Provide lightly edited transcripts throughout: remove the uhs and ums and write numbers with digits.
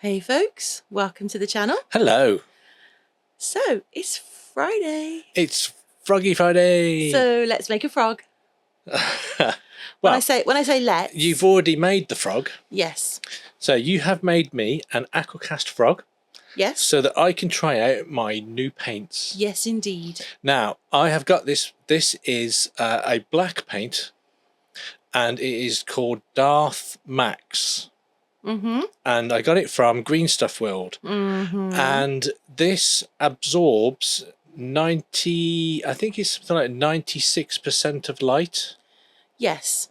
Hey folks, welcome to the channel. Hello. So, it's Friday. It's Froggy Friday. So, let's make a frog. Well, when I say let's. You've already made the frog. Yes. So you have made me an AquaCast frog. Yes. So that I can try out my new paints. Yes, indeed. Now, I have got this. This is a black paint, and it is called Darth Max. And I got it from Green Stuff World. And this absorbs 90, I think it's something like 96% of light. Yes.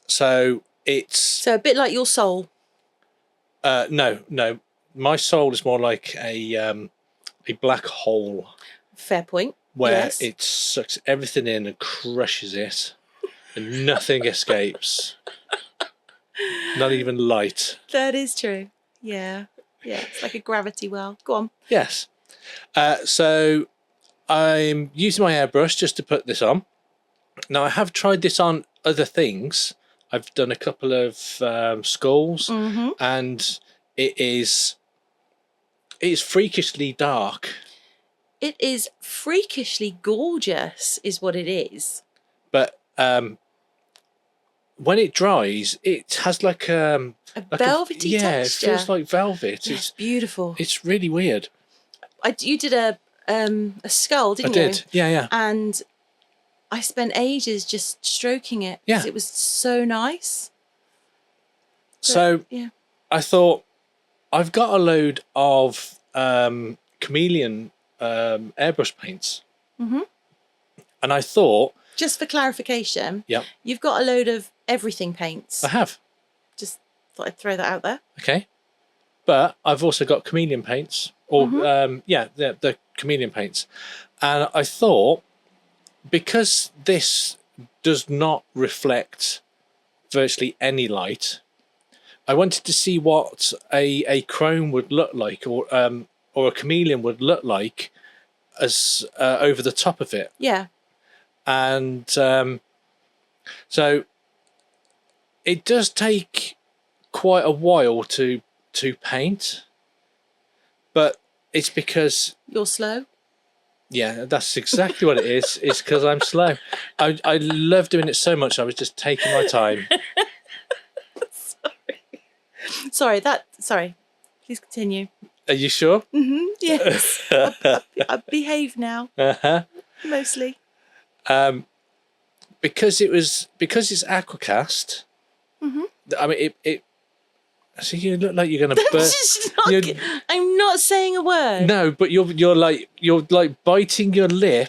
So it's a bit like your soul. No. My soul is more like a black hole. Fair point. Where it sucks everything in and crushes it, and nothing escapes. Not even light. That is true. Yeah. Yeah, it's like a gravity well. Go on. Yes. So I'm using my airbrush just to put this on. Now, I have tried this on other things. I've done a couple of skulls, and it's freakishly dark. It is freakishly gorgeous, is what it is. But when it dries, it has like a velvety texture. It feels like velvet. Yeah, it's beautiful. It's really weird. You did a skull, didn't you? I did. Yeah. And I spent ages just stroking it. Yeah. It was so nice. So yeah. I thought, I've got a load of Chameleon airbrush paints. And I thought, just for clarification, yeah, you've got a load of everything paints. I have. Just thought I'd throw that out there. Okay. But I've also got Chameleon paints, or the Chameleon paints. And I thought, because this does not reflect virtually any light, I wanted to see what a chrome would look like, or a Chameleon would look like as over the top of it. Yeah. And so it does take quite a while to paint, but it's because you're slow. Yeah, that's exactly what it is. It's because I'm slow. I love doing it so much. I was just taking my time. Sorry. Please continue. Are you sure? Yes. I behave now. Mostly. Because it's AquaCast. I mean, it. So you look like you're going to burst. I'm not saying a word. No, but you're like biting your lip,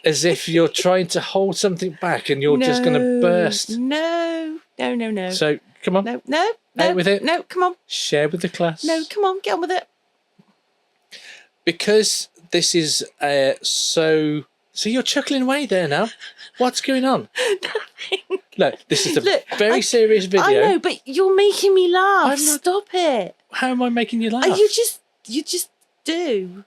as if you're trying to hold something back, and you're just going to burst. No. So come on. No. Out with it. No, come on. Share with the class. No, come on, get on with it. Because this is so you're chuckling away there now. What's going on? Nothing. No, this is a very serious video. I know, but you're making me laugh. Stop it. How am I making you laugh? You just do.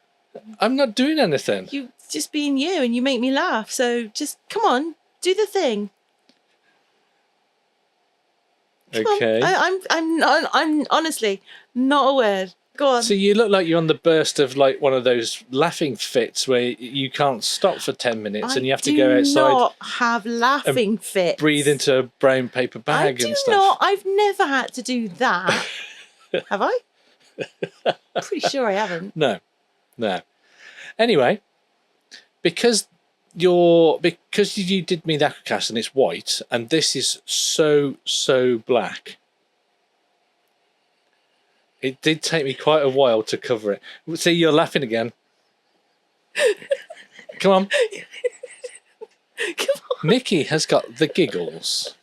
I'm not doing anything. You just being you, and you make me laugh. So just come on, do the thing. Okay. I'm honestly not a word. Go on. So you look like you're on the burst of like one of those laughing fits where you can't stop for 10 minutes and you have to go outside. I do not have laughing fits. Breathe into a brown paper bag and stuff. I've never had to do that. Have I? Pretty sure I haven't. No. Anyway, because you did me the AquaCast and it's white, and this is so black. It did take me quite a while to cover it. See, you're laughing again. Come on. Come on. Nikki has got the giggles.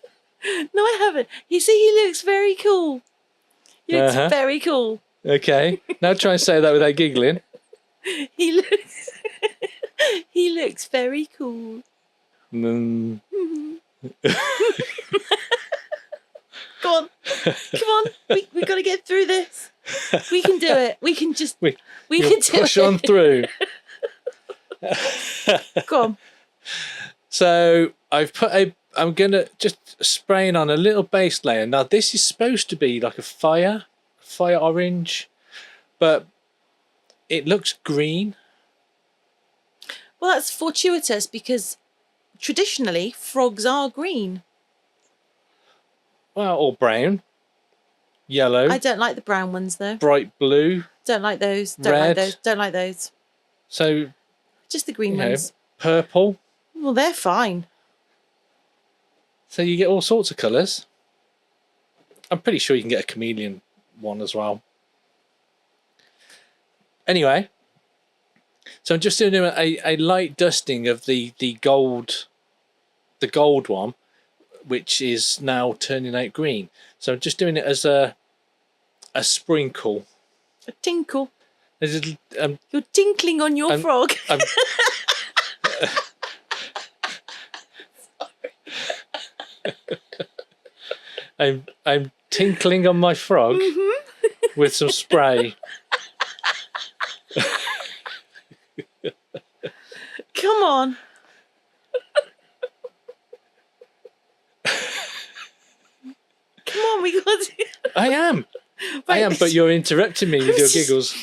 No, I haven't. You see, he looks very cool. He looks very cool. Okay. Now try and say that without giggling. He looks very cool. Go on. Come on. We've got to get through this. We can do it. We can just... we can do push on through. Go on. So I've put I'm going to just spraying on a little base layer. Now this is supposed to be like a fire fire orange, but it looks green. Well, that's fortuitous because traditionally frogs are green. Well, or brown, yellow. I don't like the brown ones though. Bright blue. Don't like those. Don't red. like those. Don't like those. So just the green you know, ones. purple. Well, they're fine. So you get all sorts of colours. I'm pretty sure you can get a chameleon one as well. Anyway, so I'm just doing a light dusting of the gold one, which is now turning out green. So I'm just doing it as a sprinkle. A tinkle. You're You're tinkling on your frog. I'm tinkling on my frog with some spray. Come on. Come on, we got to... I am. Right. I am, but you're interrupting me with your giggles.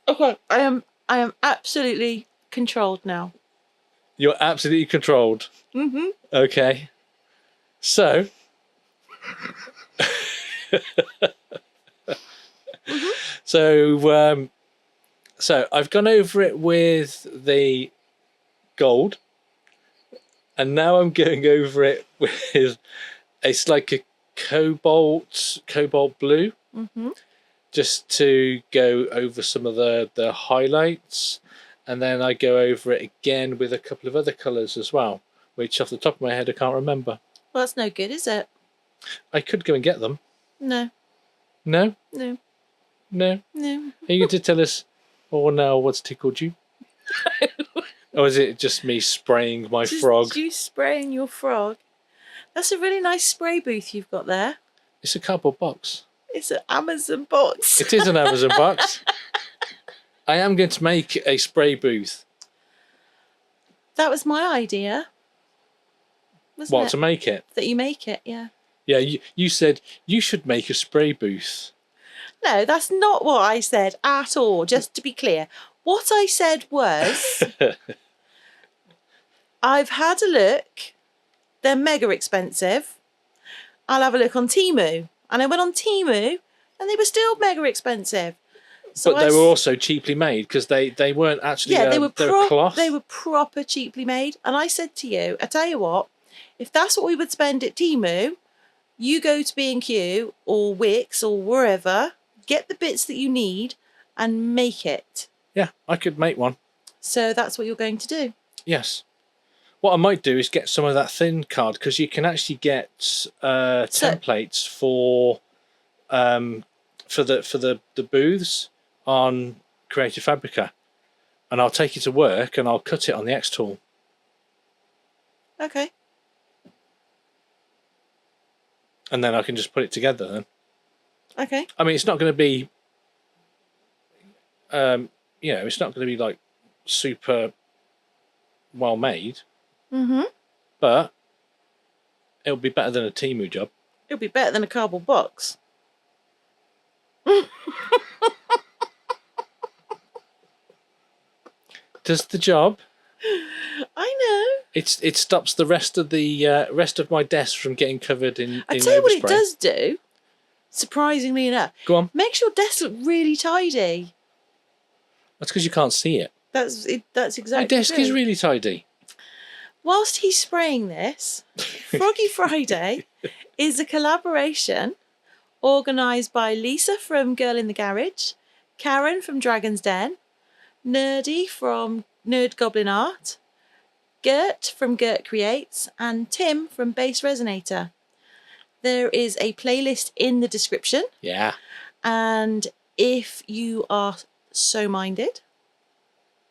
Okay, I am absolutely controlled now. You're absolutely controlled. Okay. So so I've gone over it with the gold, and now I'm going over it with it's like a cobalt blue, just to go over some of the highlights, and then I go over it again with a couple of other colours as well, which off the top of my head I can't remember. Well, that's no good, is it? I could go and get them. No. No? No. No? No. Are you going to tell us, oh now, what's tickled you? Or is it just me spraying my frog? You spraying your frog? That's a really nice spray booth you've got there. It's a cardboard box. It's an Amazon box. It is an Amazon box. I am going to make a spray booth. That was my idea. Wasn't What, it? to make it? That you make it, yeah. Yeah, you said you should make a spray booth. No, that's not what I said at all, just to be clear. What I said was, I've had a look. They're mega expensive. I'll have a look on Temu. And I went on Temu and they were still mega expensive. So but they were also cheaply made because they weren't actually they were cloth. They were proper cheaply made. And I said to you, I tell you what, if that's what we would spend at Temu, you go to B&Q or Wix or wherever, get the bits that you need and make it. Yeah, I could make one. So that's what you're going to do? Yes. What I might do is get some of that thin card, because you can actually get templates for the booths on Creative Fabrica, and I'll take it to work and I'll cut it on the X tool. Okay. And then I can just put it together then. Okay. I mean, it's not going to be, it's not going to be like super well made. But it'll be better than a Temu job. It'll be better than a cardboard box. Does the job? I know. It stops the rest of my desk from getting covered in. I tell you what it overspray. does do. Surprisingly enough, Go on. makes your desk look really tidy. That's because you can't see it. That's exactly. My desk true. is really tidy. Whilst he's spraying this, Froggy Friday is a collaboration organised by Lisa from Girl in the Garage, Karen from Dragon's Den, Nerdy from Nerd Goblin Art, Gert from Gert Creates, and Tim from Bass Resonator. There is a playlist in the description. Yeah. And if you are so minded,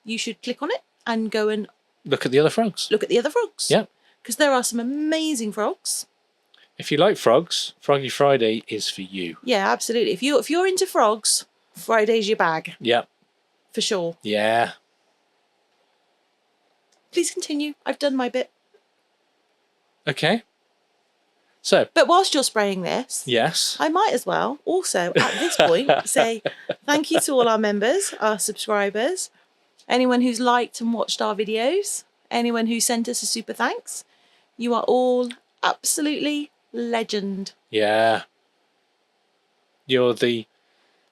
you should click on it and go and look at the other frogs. Look at the other frogs. Yeah. Because there are some amazing frogs. If you like frogs, Froggy Friday is for you. Yeah, absolutely. If you're into frogs, Friday's your bag. Yeah. For sure. Yeah. Please continue. I've done my bit. Okay. So, But whilst you're spraying this, yes. I might as well also at this point say thank you to all our members, our subscribers, anyone who's liked and watched our videos, anyone who sent us a super thanks. You are all absolutely legend. Yeah. You're the...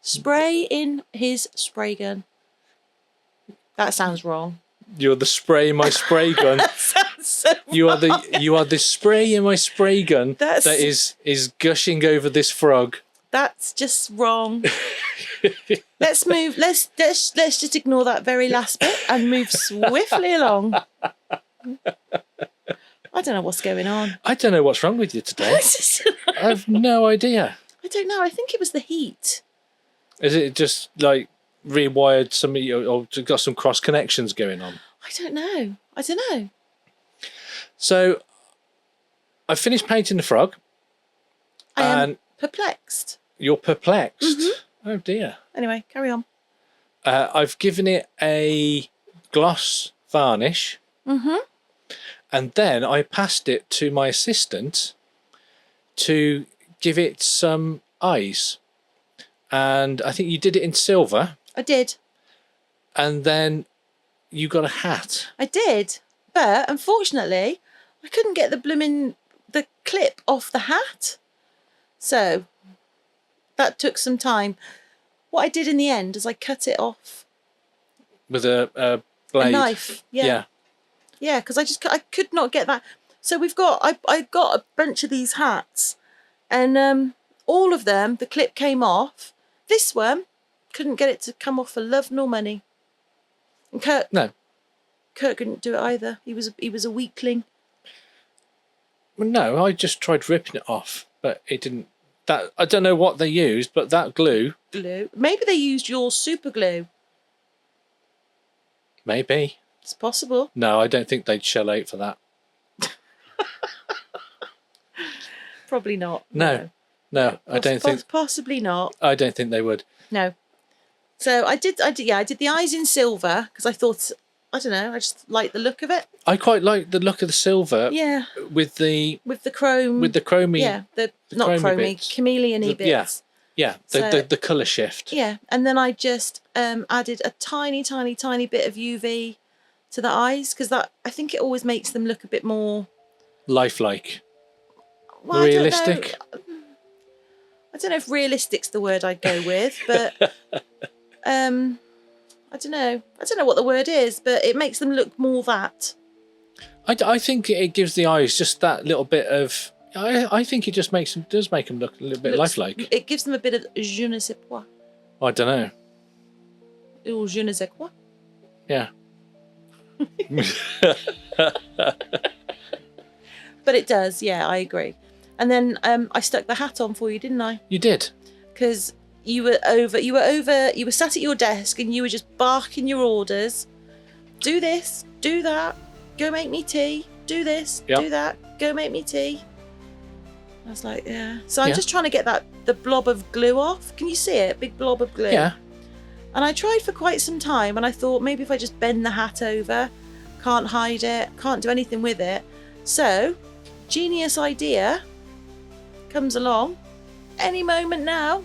Spray in his spray gun. That sounds wrong. You're the spray in my spray gun. That sounds so You are wrong. the spray in my spray gun That's- that is gushing over this frog. That's just wrong. Let's move. Let's just ignore that very last bit and move swiftly along. I don't know what's going on. I don't know what's wrong with you today. I've no idea. I don't know. I think it was the heat. Is it just like rewired some or got some cross connections going on? I don't know. So I finished painting the frog. I am And perplexed. you're perplexed. Mm-hmm. Oh dear. Anyway, carry on. I've given it a gloss varnish. Mm-hmm. And then I passed it to my assistant to give it some eyes. And I think you did it in silver. I did. And then you got a hat. I did. But unfortunately, I couldn't get the clip off the hat. So that took some time. What I did in the end is I cut it off. With a blade. A knife. Yeah. Yeah, because I could not get that. So I got a bunch of these hats, and all of them, the clip came off. This one, couldn't get it to come off for love nor money. And Kurt couldn't do it either. He was a weakling. Well, no, I just tried ripping it off, but it didn't. That I don't know what they used, but that glue. Maybe they used your super glue. Maybe. It's possible. No, I don't think they'd shell out for that. Probably not. No, I don't think. Possibly not. I don't think they would. No. So I did the eyes in silver because I thought, I don't know, I just liked the look of it. I quite like the look of the silver. Yeah. With the chrome. With the chromey. Yeah. Not chromey chromey, bits. chameleon-y bits. Yeah. The colour shift. Yeah. And then I just added a tiny bit of UV to the eyes because I think it always makes them look a bit more Lifelike. well, Realistic. I don't know if realistic's the word I'd go with, but I don't know what the word is, but it makes them look more that. I think it gives the eyes just that little bit of. I think it just does make them look a little bit lifelike. It gives them a bit of je ne sais quoi. I don't know. Or je ne sais quoi. Yeah. But it does, yeah, I agree. And then I stuck the hat on for you, didn't I? You did. Because you were sat at your desk and you were just barking your orders. Do this, do that, go make me tea. Do this, do that, go make me tea. I was like, yeah. So I'm just trying to get the blob of glue off. Can you see it? Big blob of glue. Yeah. And I tried for quite some time and I thought maybe if I just bend the hat over, can't hide it, can't do anything with it. So, genius idea comes along any moment now.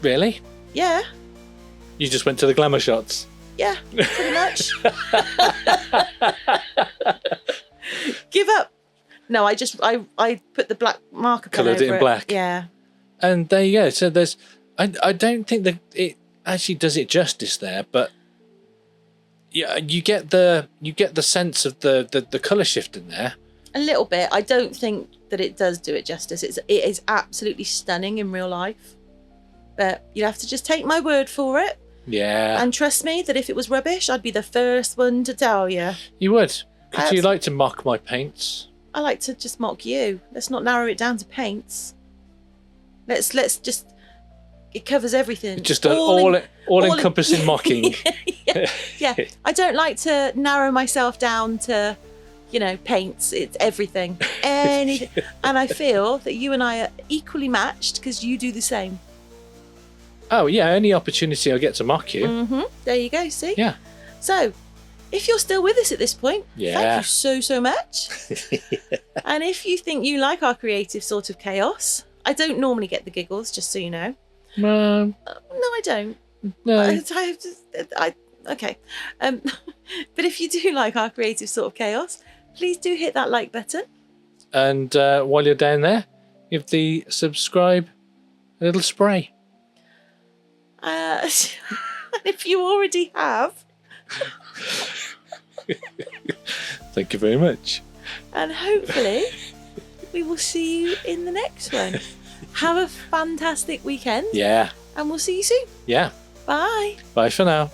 Really? Yeah. You just went to the glamour shots. Yeah, pretty much. Give up. No, I put the black marker pen Coloured it over in black. Yeah. And there you go. So there's, I don't think that it actually does it justice there, but yeah, you get the sense of the colour shift in there. A little bit. I don't think that it does do it justice. It is absolutely stunning in real life. But you have to just take my word for it. Yeah. And trust me that if it was rubbish, I'd be the first one to tell you. You would. Because you like to mock my paints. I like to just mock you. Let's not narrow it down to paints. Let's just. It covers everything. Just an all-encompassing mocking. yeah. I don't like to narrow myself down to, paints. It's everything. Anything. And I feel that you and I are equally matched because you do the same. Oh, yeah. Any opportunity I get to mock you. Mm-hmm. There you go. See? Yeah. So, if you're still with us at this point, Yeah. thank you so much. And if you think you like our creative sort of chaos, I don't normally get the giggles, just so you know. No, No, I don't. no. Okay. But if you do like our creative sort of chaos, please do hit that like button. And while you're down there, give the subscribe a little spray. If you already have. Thank you very much. And hopefully we will see you in the next one. Have a fantastic weekend. Yeah. And we'll see you soon. Yeah. Bye. Bye for now.